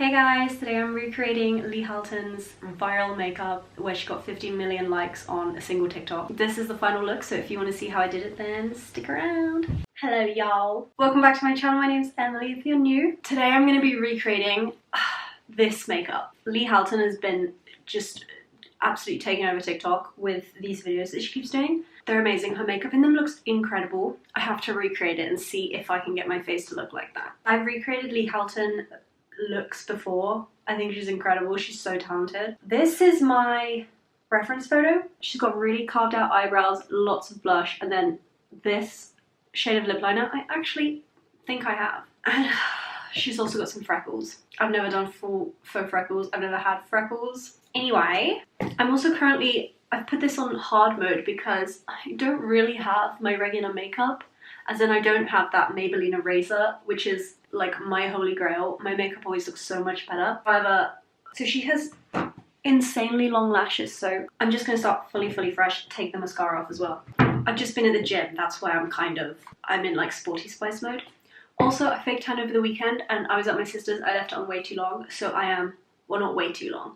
Hey guys, today I'm recreating Leah Halton's viral makeup where she got 15 million likes on a single TikTok. This is the final look, so if you want to see how I did it, then stick around. Hello y'all. Welcome back to my channel. My name's Emily if you're new. Today I'm going to be recreating this makeup. Leah Halton has been just absolutely taking over TikTok with these videos that she keeps doing. They're amazing. Her makeup in them looks incredible. I have to recreate it and see if I can get my face to look like that. I've recreated Leah Halton looks before. I think she's incredible. She's so talented. This is my reference photo. She's got really carved out eyebrows, lots of blush, and then this shade of lip liner I actually think I have. And she's also got some freckles. I've never done full faux freckles. I've never had freckles. Anyway, I'm also I've put this on hard mode because I don't really have my regular makeup, as in I don't have that Maybelline eraser, which is like my holy grail. My makeup always looks so much better. However, so she has insanely long lashes, so I'm just gonna start fully fresh, take the mascara off as well. I've just been at the gym, that's why I'm in like sporty spice mode. Also, I fake tan over the weekend and I was at my sister's. I left it on way too long, so I am, well, not way too long,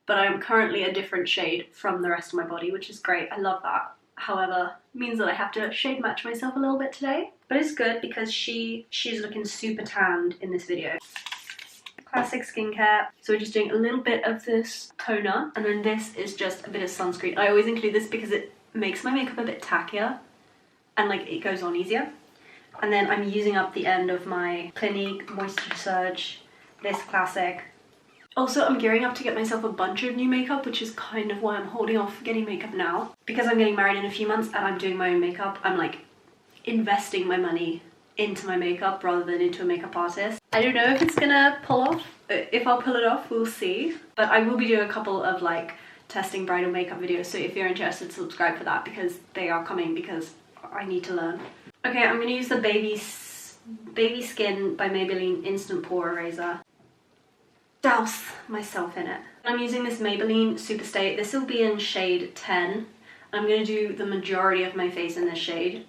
but I am currently a different shade from the rest of my body, which is great. I love that. However, it means that I have to shade match myself a little bit today. But it's good because she's looking super tanned in this video. Classic skincare. So we're just doing a little bit of this toner, and then this is just a bit of sunscreen. I always include this because it makes my makeup a bit tackier and like it goes on easier. And then I'm using up the end of my Clinique Moisture Surge, this classic. Also, I'm gearing up to get myself a bunch of new makeup, which is kind of why I'm holding off getting makeup now. Because I'm getting married in a few months and I'm doing my own makeup, I'm like investing my money into my makeup rather than into a makeup artist. I don't know if it's gonna pull off. If I'll pull it off, we'll see. But I will be doing a couple of like testing bridal makeup videos, so if you're interested, subscribe for that because they are coming because I need to learn. Okay, I'm gonna use the Baby Skin by Maybelline Instant Pore Eraser. Douse myself in it. I'm using this Maybelline Superstay. This will be in shade 10. I'm going to do the majority of my face in this shade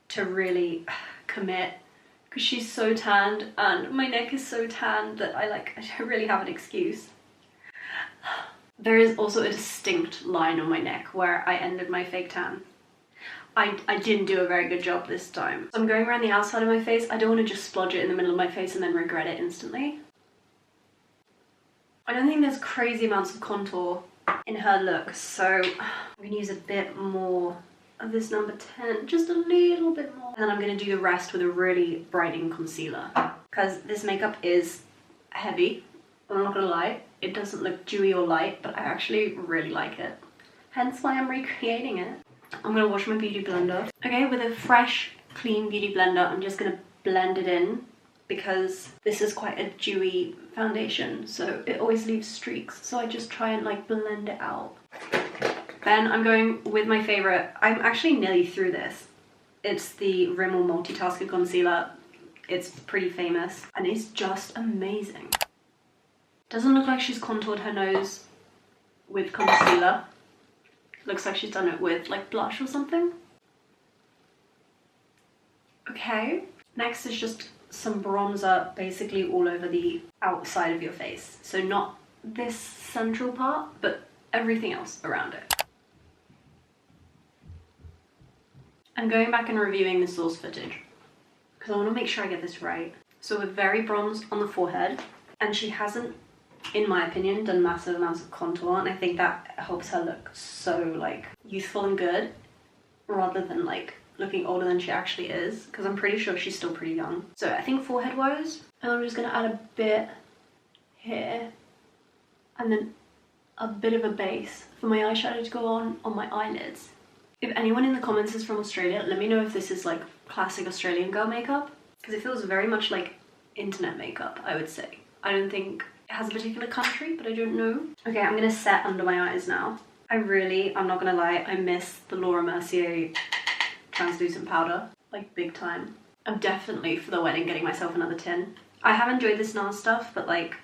to really commit because she's so tanned and my neck is so tanned that I don't really have an excuse. There is also a distinct line on my neck where I ended my fake tan. I didn't do a very good job this time. So I'm going around the outside of my face. I don't want to just splodge it in the middle of my face and then regret it instantly. I don't think there's crazy amounts of contour in her look, so I'm going to use a bit more of this number 10, just a little bit more. And then I'm going to do the rest with a really brightening concealer. Because this makeup is heavy, I'm not going to lie. It doesn't look dewy or light, but I actually really like it. Hence why I'm recreating it. I'm going to wash my beauty blender. Okay, with a fresh, clean beauty blender, I'm just going to blend it in, because this is quite a dewy foundation, so it always leaves streaks, so I just try and like blend it out. Then I'm going with my favorite. I'm actually nearly through this. It's the Rimmel Multitasker Concealer. It's pretty famous and it's just amazing. Doesn't look like she's contoured her nose with concealer. Looks like she's done it with like blush or something. Okay, next is just some bronzer basically all over the outside of your face. So not this central part, but everything else around it. I'm going back and reviewing the source footage because I want to make sure I get this right. So we're very bronze on the forehead, and she hasn't, in my opinion, done massive amounts of contour, and I think that helps her look so like youthful and good rather than like looking older than she actually is, because I'm pretty sure she's still pretty young. So I think forehead wise, and I'm just gonna add a bit here and then a bit of a base for my eyeshadow to go on my eyelids. If anyone in the comments is from Australia, let me know if this is like classic Australian girl makeup, because it feels very much like internet makeup, I would say. I don't think it has a particular country, but I don't know. Okay, I'm gonna set under my eyes now. I'm not gonna lie, I miss the Laura Mercier translucent powder, like big time. I'm definitely for the wedding getting myself another tin. I have enjoyed this NARS stuff, but like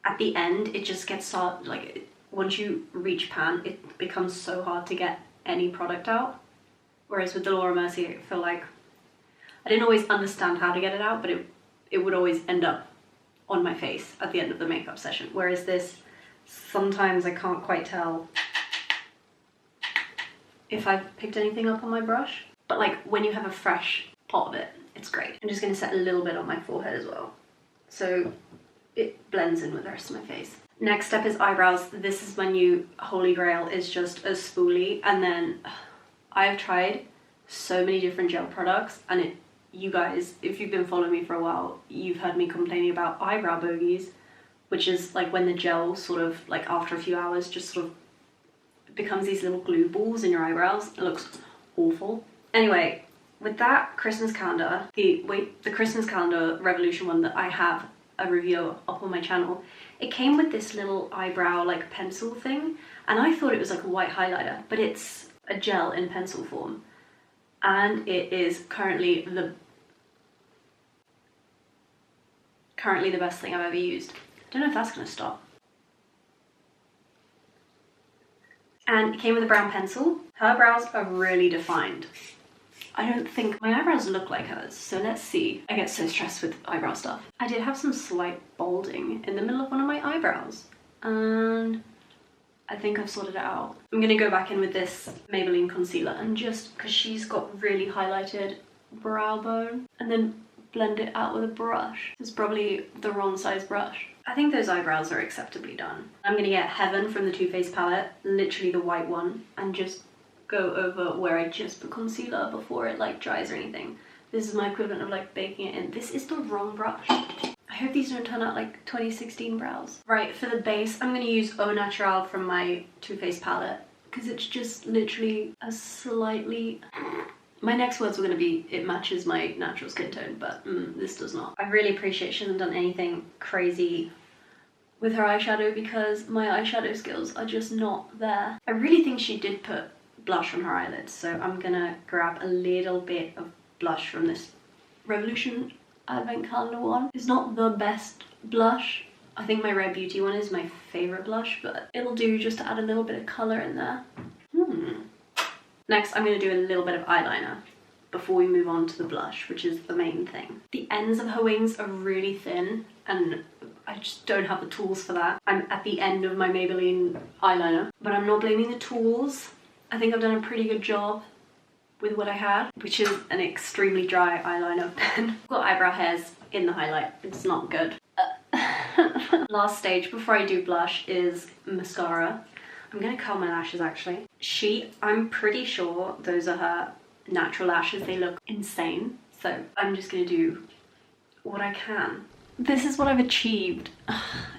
at the end it just gets so like once you reach pan it becomes so hard to get any product out, whereas with the Laura Mercier I feel like I didn't always understand how to get it out, but it would always end up on my face at the end of the makeup session. Whereas this, sometimes I can't quite tell if I've picked anything up on my brush. But like when you have a fresh pot of it, it's great. I'm just gonna set a little bit on my forehead as well, so it blends in with the rest of my face. Next step is eyebrows. This is my new holy grail, is just a spoolie. And then I've tried so many different gel products, and you guys, if you've been following me for a while, you've heard me complaining about eyebrow bogies, which is like when the gel sort of like after a few hours just sort of becomes these little glue balls in your eyebrows. It looks awful. Anyway, with that Christmas calendar, the Christmas calendar Revolution one that I have a review up on my channel, it came with this little eyebrow like pencil thing, and I thought it was like a white highlighter, but it's a gel in pencil form, and it is currently the best thing I've ever used. I don't know if that's gonna stop. And it came with a brown pencil. Her brows are really defined. I don't think my eyebrows look like hers, so let's see. I get so stressed with eyebrow stuff. I did have some slight balding in the middle of one of my eyebrows, and I think I've sorted it out. I'm gonna go back in with this Maybelline concealer, and just because she's got really highlighted brow bone, and then blend it out with a brush. It's probably the wrong size brush. I think those eyebrows are acceptably done. I'm gonna get Heaven from the Too Faced palette, literally the white one, and just go over where I just put concealer before it like dries or anything. This is my equivalent of like baking it in. This is the wrong brush. I hope these don't turn out like 2016 brows. Right, for the base, I'm gonna use Au Naturel from my Too Faced palette, because it's just literally a slightly... My next words were gonna be, it matches my natural skin tone, but this does not. I really appreciate she hasn't done anything crazy with her eyeshadow, because my eyeshadow skills are just not there. I really think she did put blush on her eyelids, so I'm gonna grab a little bit of blush from this Revolution Advent Calendar one. It's not the best blush. I think my Rare Beauty one is my favorite blush, but it'll do just to add a little bit of color in there. Next, I'm gonna do a little bit of eyeliner before we move on to the blush, which is the main thing. The ends of her wings are really thin, and I just don't have the tools for that. I'm at the end of my Maybelline eyeliner, but I'm not blaming the tools. I think I've done a pretty good job with what I had, which is an extremely dry eyeliner pen. I've got eyebrow hairs in the highlight. It's not good. Last stage before I do blush is mascara. I'm gonna curl my lashes actually. I'm pretty sure those are her natural lashes. They look insane. So I'm just gonna do what I can. This is what I've achieved.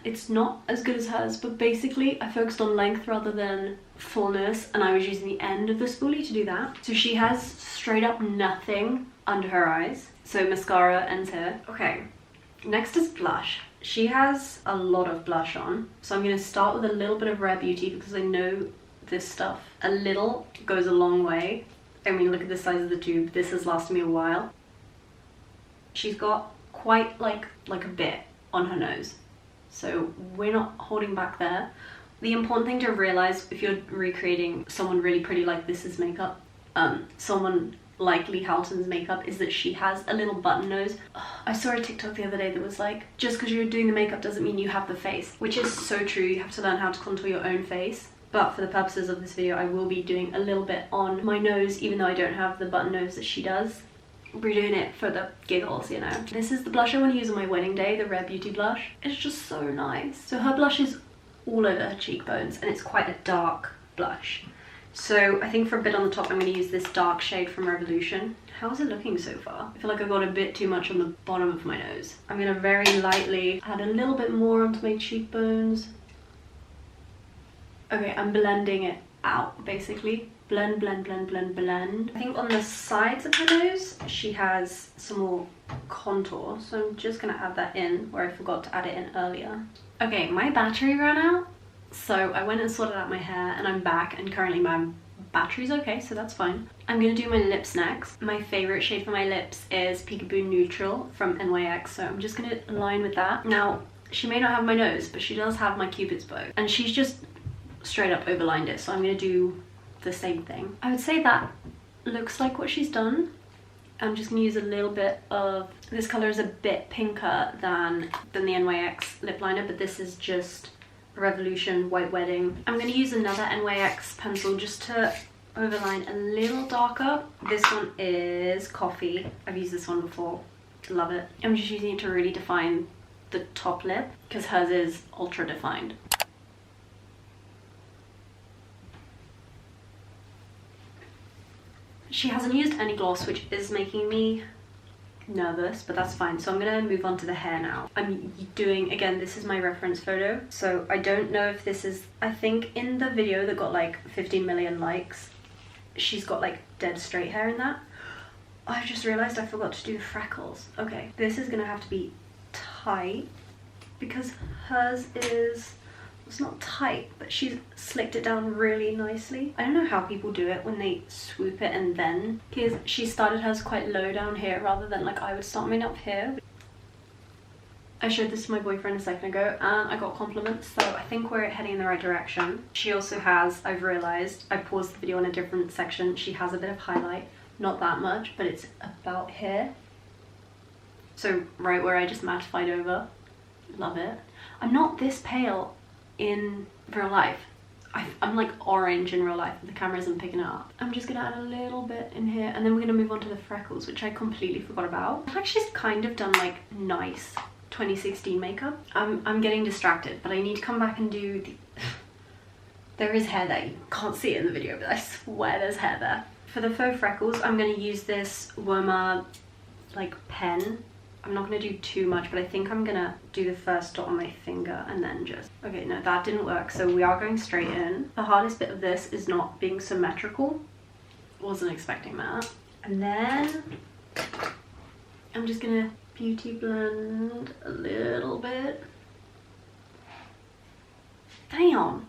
It's not as good as hers, but basically I focused on length rather than fullness, and I was using the end of the spoolie to do that. So she has straight up nothing under her eyes. So mascara ends here. Okay, next is blush. She has a lot of blush on, so I'm gonna start with a little bit of Rare Beauty, because I know this stuff, a little goes a long way. I mean, look at the size of the tube. This has lasted me a while. She's got quite like a bit on her nose, so we're not holding back there. The important thing to realize if you're recreating someone really pretty like this makeup, someone like Leah Halton's makeup, is that she has a little button nose. I saw a TikTok the other day that was like, just because you're doing the makeup doesn't mean you have the face, which is so true. You have to learn how to contour your own face. But for the purposes of this video, I will be doing a little bit on my nose, even though I don't have the button nose that she does. We're doing it for the giggles, you know. This is the blush I want to use on my wedding day, the Rare Beauty blush. It's just so nice. So her blush is all over her cheekbones, and it's quite a dark blush. So I think for a bit on the top, I'm going to use this dark shade from Revolution. How is it looking so far? I feel like I got a bit too much on the bottom of my nose. I'm going to very lightly add a little bit more onto my cheekbones. Okay, I'm blending it out, basically. Blend, blend, blend, blend, blend. I think on the sides of her nose, she has some more contour, so I'm just gonna add that in where I forgot to add it in earlier. Okay, my battery ran out, so I went and sorted out my hair, and I'm back, and currently my battery's okay, so that's fine. I'm gonna do my lips next. My favorite shade for my lips is Peekaboo Neutral from NYX, so I'm just gonna align with that. Now, she may not have my nose, but she does have my Cupid's bow, and she's just straight up overlined it, so I'm gonna do the same thing. I would say that looks like what she's done. I'm just gonna use a little bit of, this color is a bit pinker than the NYX lip liner, but this is just Revolution White Wedding. I'm gonna use another NYX pencil just to overline a little darker. This one is Coffee. I've used this one before, love it. I'm just using it to really define the top lip because hers is ultra defined. She hasn't used any gloss, which is making me nervous, but that's fine. So I'm gonna move on to the hair now. I'm doing, again, this is my reference photo, so I don't know if this is, I think in the video that got like 15 million likes, she's got like dead straight hair in that. I've just realized I forgot to do the freckles. Okay, this is gonna have to be tight because hers is, it's not tight, but she's slicked it down really nicely. I don't know how people do it when they swoop it and then, because she started hers quite low down here rather than like I would start mine up here. I showed this to my boyfriend a second ago and I got compliments, so I think we're heading in the right direction. She also has, I've realized, I paused the video on a different section, she has a bit of highlight, not that much, but it's about here. So right where I just mattified over, love it. I'm not this pale in real life. I'm like orange in real life, the camera isn't picking it up. I'm just gonna add a little bit in here and then we're gonna move on to the freckles, which I completely forgot about. I've actually kind of done like nice 2016 makeup. I'm getting distracted, but I need to come back and do the there is hair there, you can't see it in the video, but I swear there's hair there. For the faux freckles, I'm gonna use this Woma like pen. I'm not gonna do too much, but I think I'm gonna do the first dot on my finger and then just, okay, no, that didn't work. So we are going straight in. The hardest bit of this is not being symmetrical. Wasn't expecting that. And then I'm just gonna beauty blend a little bit. Damn,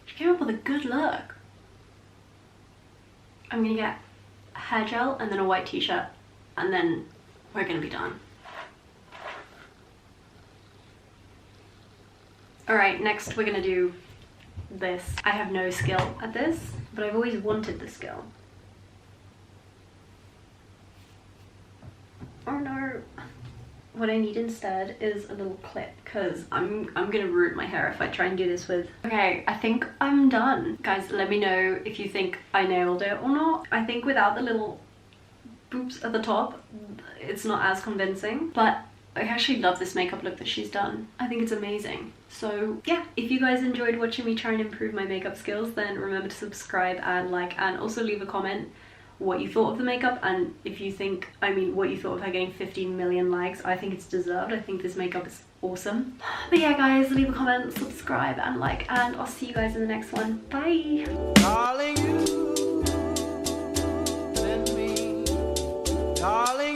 she came up with a good look. I'm gonna get a hair gel and then a white t-shirt and then we're gonna be done. All right, next we're gonna do this. I have no skill at this, but I've always wanted the skill. Oh no. What I need instead is a little clip because I'm gonna ruin my hair if I try and do this with. Okay, I think I'm done. Guys, let me know if you think I nailed it or not. I think without the little boops at the top, it's not as convincing, but I actually love this makeup look that she's done. I think it's amazing. So yeah, if you guys enjoyed watching me try and improve my makeup skills, then remember to subscribe and like, and also leave a comment what you thought of the makeup, and if you think, I mean, what you thought of her getting 15 million likes. I think it's deserved. I think this makeup is awesome. But yeah guys, leave a comment, subscribe and like, and I'll see you guys in the next one. Bye. Darling, you, let me, darling.